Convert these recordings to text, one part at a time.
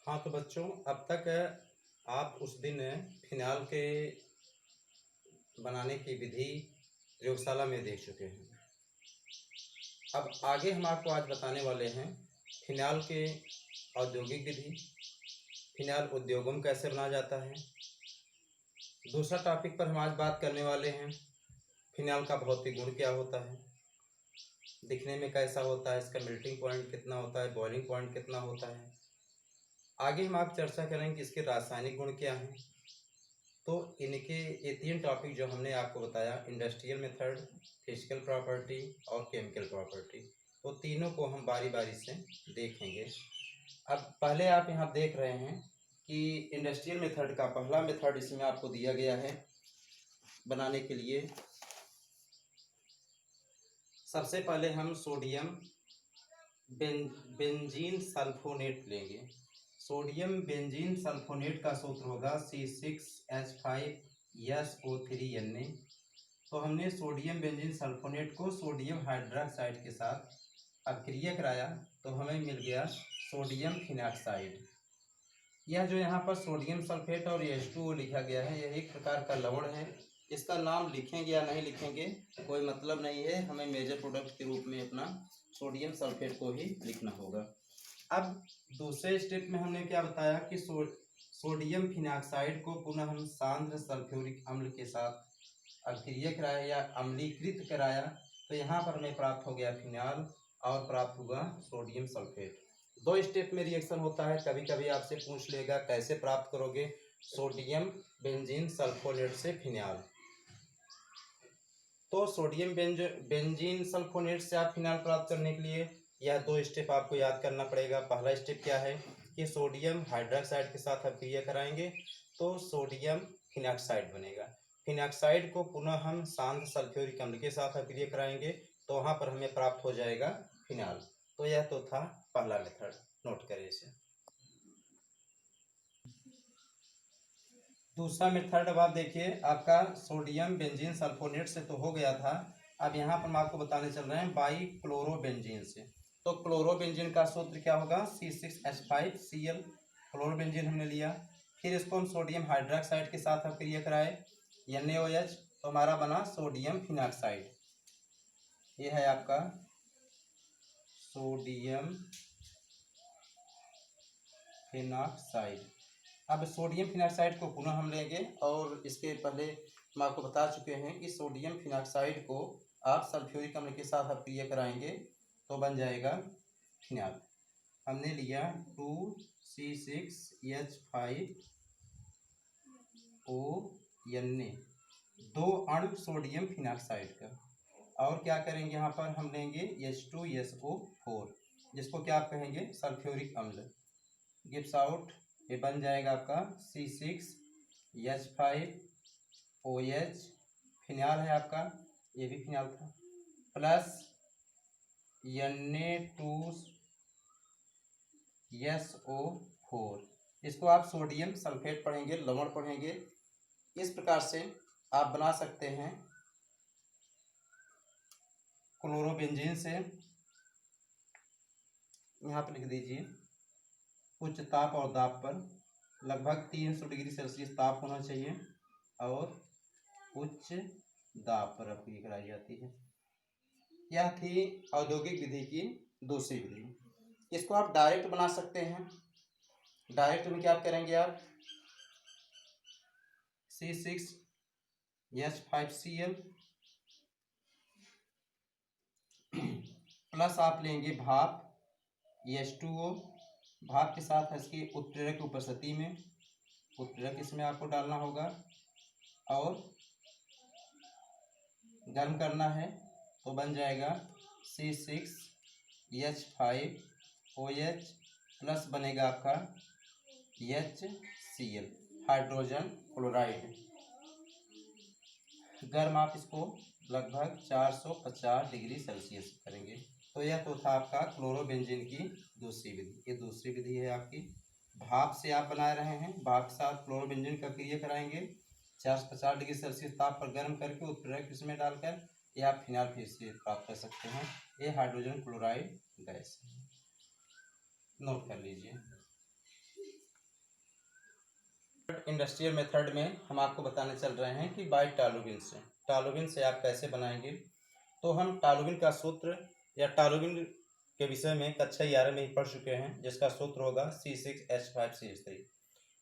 हाँ तो बच्चों, अब तक आप उस दिन फिनाल के बनाने की विधि प्रयोगशाला में देख चुके हैं। अब आगे हम आपको आज बताने वाले हैं फिनाल के औद्योगिक विधि, फिनाल उद्योगों में कैसे बनाया जाता है। दूसरा टॉपिक पर हम आज बात करने वाले हैं फिनाल का भौतिक गुण क्या होता है, दिखने में कैसा होता है, इसका मेल्टिंग पॉइंट कितना होता है, बॉइलिंग पॉइंट कितना होता है। आगे हम आप चर्चा करेंगे कि इसके रासायनिक गुण क्या हैं। तो इनके ये तीन टॉपिक जो हमने आपको बताया, इंडस्ट्रियल मेथड, फिजिकल प्रॉपर्टी और केमिकल प्रॉपर्टी, तो तीनों को हम बारी बारी से देखेंगे। अब पहले आप यहाँ देख रहे हैं कि इंडस्ट्रियल मेथड का पहला मेथड इसमें आपको दिया गया है बनाने के लिए। सबसे पहले हम सोडियम बेंजीन सल्फोनेट लेंगे। सोडियम बेंजीन सल्फोनेट का सूत्र होगा C6H5SO3Na। तो हमने सोडियम बेंजीन सल्फोनेट को सोडियम हाइड्रोक्साइड के साथ अभिक्रिया कराया तो हमें मिल गया सोडियम फिनॉक्साइड। यह जो यहाँ पर सोडियम सल्फेट और H2O लिखा गया है, यह एक प्रकार का लवण है। इसका नाम लिखेंगे या नहीं लिखेंगे कोई मतलब नहीं है, हमें मेजर प्रोडक्ट के रूप में अपना सोडियम सल्फेट को ही लिखना होगा। अब दूसरे स्टेप में हमने क्या बताया कि सोडियम फिनॉक्साइड को पुनः हम सांद्र सल्फ्यूरिक अम्ल के साथ अभिक्रिया कराया या अम्लीकृत कराया, तो यहाँ पर हमें प्राप्त हो गया फिनाल और प्राप्त हुआ सोडियम सल्फेट। दो स्टेप में रिएक्शन होता है। कभी कभी आपसे पूछ लेगा कैसे प्राप्त करोगे सोडियम बेंजीन सल्फोनेट से फिनाल। तो सोडियम बेंजीन सल्फोनेट से आप फिनाल प्राप्त करने के लिए यह दो स्टेप आपको याद करना पड़ेगा। पहला स्टेप क्या है कि सोडियम हाइड्रोक्साइड के साथ अभिक्रिया कराएंगे तो सोडियम फिनॉक्साइड बनेगा। फिनॉक्साइड को पुनः हम सांद्र सल्फ्यूरिक अम्ल के साथ अभिक्रिया कराएंगे तो वहाँ पर हमें प्राप्त हो जाएगा फिनाल। तो यह तो था पहला मेथड, नोट करें इसे। दूसरा मेथड अब आप देखिए, आपका सोडियम बेंजीन सल्फोनेट से तो हो गया था। अब यहाँ पर हम आपको बताने चल रहे हैं बाई क्लोरोबेंजीन से। तो क्लोरोबेंजीन का सूत्र क्या होगा C6H5Cl। क्लोरोबेंजीन हमने लिया, फिर इसको हम सोडियम हाइड्रोक्साइड के साथ अभिक्रिया कराए NaOH, तो हमारा बना सोडियम फिनॉक्साइड। ये है आपका सोडियम फिनॉक्साइड। अब सोडियम फिनॉक्साइड को पुनः हम लेंगे और इसके पहले हम आपको बता चुके हैं कि सोडियम फिनॉक्साइड को आप सल्फ्यूरिक अम्ल के साथ अभिक्रिया कराएंगे तो बन जाएगा फिनाल। हमने लिया 2C6H5ONa, दो अणु सोडियम फिनॉक्साइड का, और क्या करेंगे यहाँ पर हम लेंगे H2SO4, जिसको क्या आप कहेंगे सल्फ्यूरिक अम्ल। गिव्स आउट, ये बन जाएगा आपका C6H5OH, फिनाल है आपका, ये भी फिनाल था, प्लस Na2SO4। इसको आप सोडियम सल्फेट पढ़ेंगे, लवण पढ़ेंगे। इस प्रकार से आप बना सकते हैं क्लोरोबेंजीन से। यहाँ पर लिख दीजिए उच्च ताप और दाब पर, लगभग 300 डिग्री सेल्सियस ताप होना चाहिए और उच्च दाब पर अभिक्रिया कराई जाती है। यह थी औद्योगिक विधि की दूसरी विधि। इसको आप डायरेक्ट बना सकते हैं। डायरेक्ट में क्या करेंगे आप C6H5Cl प्लस आप लेंगे भाप H2O, भाप के साथ इसकी उत्प्रेरक उपस्थिति में उत्प्रेरक इसमें आपको डालना होगा और गर्म करना है तो बन जाएगा C6H5OH प्लस बनेगा आपका HCl, हाइड्रोजन क्लोराइड। गर्म आप इसको लगभग 450 डिग्री सेल्सियस करेंगे। तो यह तो था आपका क्लोरोबेंजीन की दूसरी विधि। ये दूसरी विधि है आपकी, भाप से आप बना रहे हैं, भाप के साथ क्लोरोबेंजीन का क्रिया कराएंगे 450 डिग्री सेल्सियस ताप पर गर्म करके उत्प्रेरक इसमें डालकर ये आप फिनाल फिर से प्राप्त कर सकते हैं। ये हाइड्रोजन क्लोराइड गैस है, नोट कर लीजिए। इंडस्ट्रियल मेथड में हम आपको बताने चल रहे हैं कि बाय टॉलुबिन से आप कैसे बनाएंगे। तो हम टॉलुबिन का सूत्र या टॉलुबिन के विषय में कक्षा 11 में ही पढ़ चुके हैं, जिसका सूत्र होगा C6H5CH3।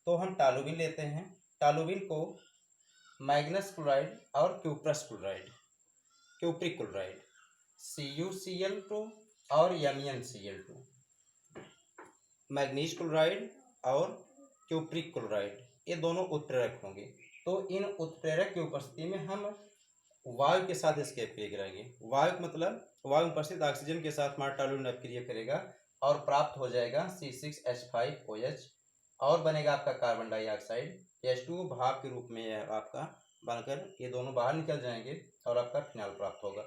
तो हम टॉलुबिन लेते हैं। टॉलुबिन को मैग्नस क्लोराइड और क्यूप्रिक क्लोराइड CuCl2 और MnCl2, मैग्नीज क्लोराइड और क्यूप्रिक क्लोराइड, ये दोनों उत्प्रेरक होंगे। तो इन उत्प्रेरक की उपस्थिति में हम वायु के साथ इसके अभिक्रिया कराएंगे। वायु मतलब वायु में उपस्थित ऑक्सीजन के साथ हमारा टॉलुबिन अभिक्रिया करेगा और प्राप्त हो जाएगा C6H5OH और बनेगा आपका कार्बन डाइऑक्साइड H2 भाप के रूप में आपका बनकर ये दोनों बाहर निकल जाएंगे और आपका फिनाल प्राप्त होगा।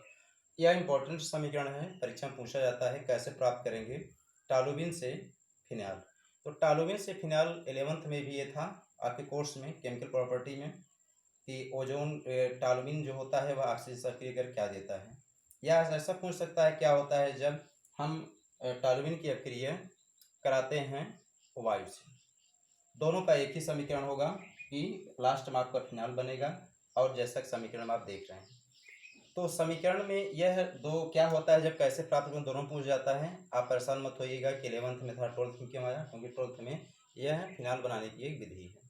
यह इंपॉर्टेंट समीकरण है, परीक्षा में पूछा जाता है कैसे प्राप्त करेंगे टॉलुबिन से फिनाल। तो टॉलुबिन से फिनाल 11th में भी ये था आपके कोर्स में केमिकल प्रॉपर्टी में कि ओजोन टॉलुबिन जो होता है वह ऑक्सीजन से अभिक्रिया कर क्या देता है, या ऐसा पूछ सकता है क्या होता है जब हम टॉलुबिन की अभिक्रिया कराते हैं वायु से। दोनों का एक ही समीकरण होगा कि लास्ट में आपका फिनाल बनेगा और जैसा समीकरण आप देख रहे हैं। तो समीकरण में यह दो क्या होता है जब कैसे प्राप्त करें, दोनों पूछ जाता है। आप परेशान मत होइएगा कि 11th में था 12th में क्यों आया, क्योंकि 12th में यह फिनाल बनाने की एक विधि है।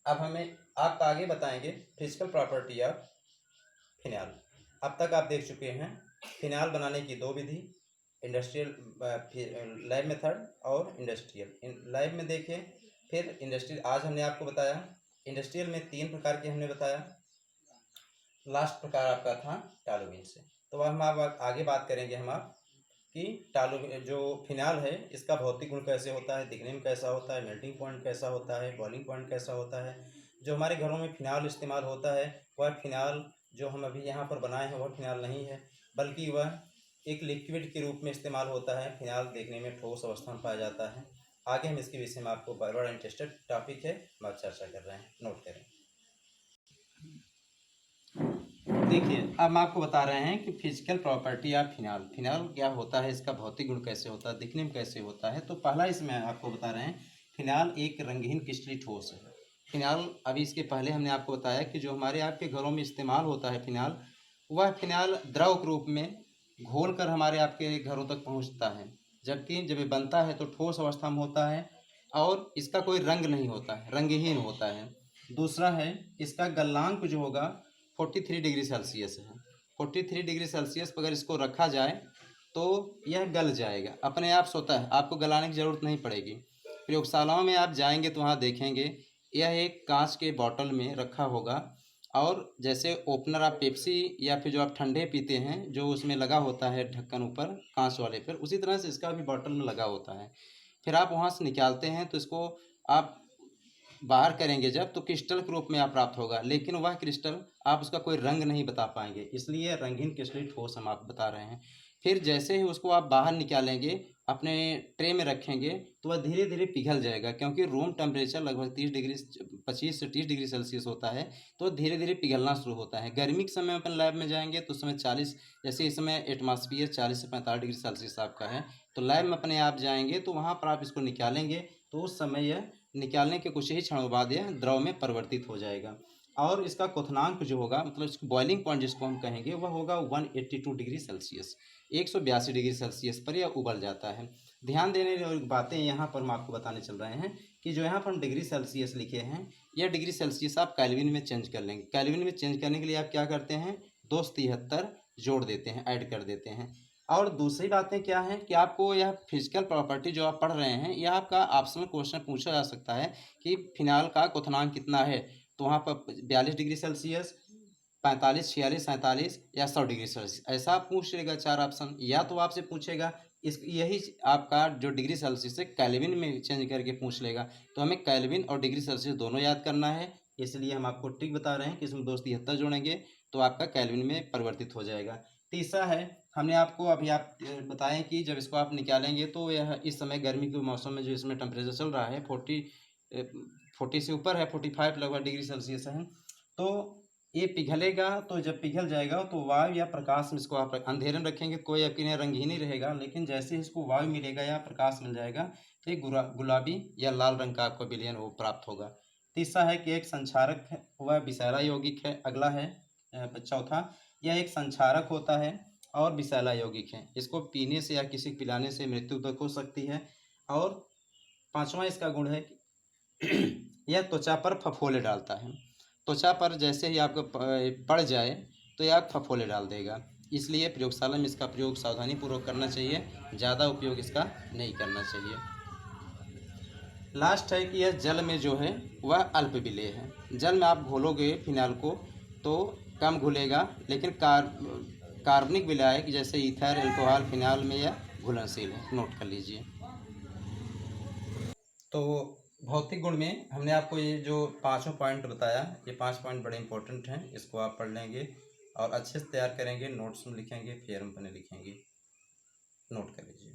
अब हमें आप आगे बताएंगे फिजिकल प्रॉपर्टी ऑफ फिनाल। अब तक आप देख चुके हैं फिनाल बनाने की दो विधि, इंडस्ट्रियल लैब मेथड और इंडस्ट्रियल। लैब में देखें, फिर इंडस्ट्रियल आज हमने आपको बताया। इंडस्ट्रियल में 3 प्रकार के हमने बताया, लास्ट प्रकार आपका था टॉलुबिन से। तो हम आप आगे बात करेंगे हम आप कि टॉलुबिन जो फिनाल है इसका भौतिक गुण कैसे होता है, दिखने में कैसा होता है, मेल्टिंग पॉइंट कैसा होता है, बॉइलिंग पॉइंट कैसा होता है। जो हमारे घरों में फिनाल इस्तेमाल होता है वह फिनाल जो हम अभी यहाँ पर बनाए हैं वह फिनाल नहीं है, बल्कि वह एक लिक्विड के रूप में इस्तेमाल होता है। फिनाल देखने में ठोस अवस्था में पाया जाता है। आगे हम इसके विषय में आपको बड़ा इंटरेस्टेड टॉपिक है, हम आप चर्चा कर रहे हैं, नोट करें। देखिए अब हम आपको बता रहे हैं कि physical property of phenol. Phenol क्या होता है, इसका भौतिक गुण कैसे होता है, दिखने में कैसे होता है। तो पहला इसमें आपको बता रहे हैं फिनाल एक रंगहीन क्रिस्टलीय ठोस है। फिनाल अभी इसके पहले हमने आपको बताया कि जो हमारे आपके घरों में इस्तेमाल होता है फिनाल, वह फिनाल द्रव के रूप में घोल कर हमारे आपके घरों तक पहुँचता है, जबकि जब ये बनता है तो ठोस अवस्था में होता है और इसका कोई रंग नहीं होता है, रंगहीन होता है। दूसरा है इसका गलनांक जो होगा 43 डिग्री सेल्सियस है। 43 डिग्री सेल्सियस पर अगर इसको रखा जाए तो यह गल जाएगा अपने आप, स्वतः आपको गलाने की ज़रूरत नहीं पड़ेगी। प्रयोगशालाओं में आप जाएंगे तो वहाँ देखेंगे यह एक कांच के बॉटल में रखा होगा और जैसे ओपनर आप पेप्सी या फिर जो आप ठंडे पीते हैं जो उसमें लगा होता है ढक्कन ऊपर कांच वाले पर, उसी तरह से इसका भी बॉटल में लगा होता है। फिर आप वहाँ से निकालते हैं तो इसको आप बाहर करेंगे जब तो क्रिस्टल के रूप में आप प्राप्त होगा, लेकिन वह क्रिस्टल आप उसका कोई रंग नहीं बता पाएंगे, इसलिए रंगीन क्रिस्टलीय ठोस हम आप बता रहे हैं। फिर जैसे ही उसको आप बाहर निकालेंगे अपने ट्रे में रखेंगे तो वह धीरे धीरे पिघल जाएगा, क्योंकि रूम टेम्परेचर लगभग 25 से 30 डिग्री सेल्सियस होता है, तो धीरे धीरे पिघलना शुरू होता है। गर्मी के समय अपन लैब में जाएंगे तो उस समय 40, जैसे इस समय एटमॉस्फेयर 40 से 45 डिग्री सेल्सियस आपका है, तो लैब में अपने आप जाएंगे तो वहाँ पर आप इसको निकालेंगे तो उस समय यह निकालने के कुछ ही क्षणों बाद यह द्रव में परिवर्तित हो जाएगा। और इसका क्वथनांक जो होगा, मतलब इसको बॉइलिंग पॉइंट जिसको हम कहेंगे, वह होगा 182 डिग्री सेल्सियस, 182 डिग्री सेल्सियस पर यह उबल जाता है। ध्यान देने वाली बातें यहाँ पर हम आपको बताने चल रहे हैं कि जो यहाँ पर हम डिग्री सेल्सियस लिखे हैं, यह डिग्री सेल्सियस आप केल्विन में चेंज कर लेंगे। केल्विन में चेंज करने के लिए आप क्या करते हैं, 273 जोड़ देते हैं, ऐड कर देते हैं। और दूसरी बातें क्या हैं कि आपको यह फिजिकल प्रॉपर्टी जो आप पढ़ रहे हैं, यह आपका ऑप्शनल क्वेश्चन पूछा जा सकता है कि फिनाल का क्वथनांक कितना है, तो वहाँ पर 42 डिग्री सेल्सियस, 45, 46, 47 या 100 डिग्री सेल्सियस, ऐसा आप पूछ लेगा 4 ऑप्शन। या तो आपसे पूछेगा इस यही आपका जो डिग्री सेल्सियस है केल्विन में चेंज करके पूछ लेगा, तो हमें केल्विन और डिग्री सेल्सियस दोनों याद करना है, इसलिए हम आपको ट्रिक बता रहे हैं कि इसमें 273 जोड़ेंगे तो आपका केल्विन में परिवर्तित हो जाएगा। तीसरा है, हमने आपको अभी आप बताएं कि जब इसको आप निकालेंगे तो यह इस समय गर्मी के मौसम में जो इसमें टेम्परेचर चल रहा है 40 से ऊपर है, 45 लगभग डिग्री सेल्सियस है, तो ये पिघलेगा। तो जब पिघल जाएगा तो वायु या प्रकाश में इसको आप अंधेरे में रखेंगे कोई यकीन रंगीन ही रहेगा, लेकिन जैसे ही इसको वायु मिलेगा या प्रकाश मिल जाएगा तो ये गुलाबी या लाल रंग का आपको विलयन वो प्राप्त होगा। तीसरा है कि एक संक्षारक है, वह विषैला यौगिक है। अगला है चौथा, यह एक संक्षारक होता है और विषैला यौगिक है। इसको पीने से या किसी को पिलाने से मृत्यु तक हो सकती है। और पांचवा इसका गुण है कि यह त्वचा पर फफोले डालता है। त्वचा पर जैसे ही आपको पड़ जाए तो यह फफोले डाल देगा। इसलिए प्रयोगशाला में इसका प्रयोग सावधानी पूर्वक करना चाहिए, ज़्यादा उपयोग इसका नहीं करना चाहिए। लास्ट है कि यह जल में जो है वह अल्प विलेय है। जल में आप घोलोगे फिनाइल को तो कम घुलेगा, लेकिन कार्बनिक विलायक जैसे ईथर, अल्कोहल, फिनाइल में यह घुलनशील है। नोट कर लीजिए। तो भौतिक गुण में हमने आपको ये जो पांचों पॉइंट बताया, ये 5 पॉइंट बड़े इंपॉर्टेंट हैं। इसको आप पढ़ लेंगे और अच्छे से तैयार करेंगे, नोट्स में लिखेंगे, फिर हम अपने लिखेंगे। नोट कर लीजिए।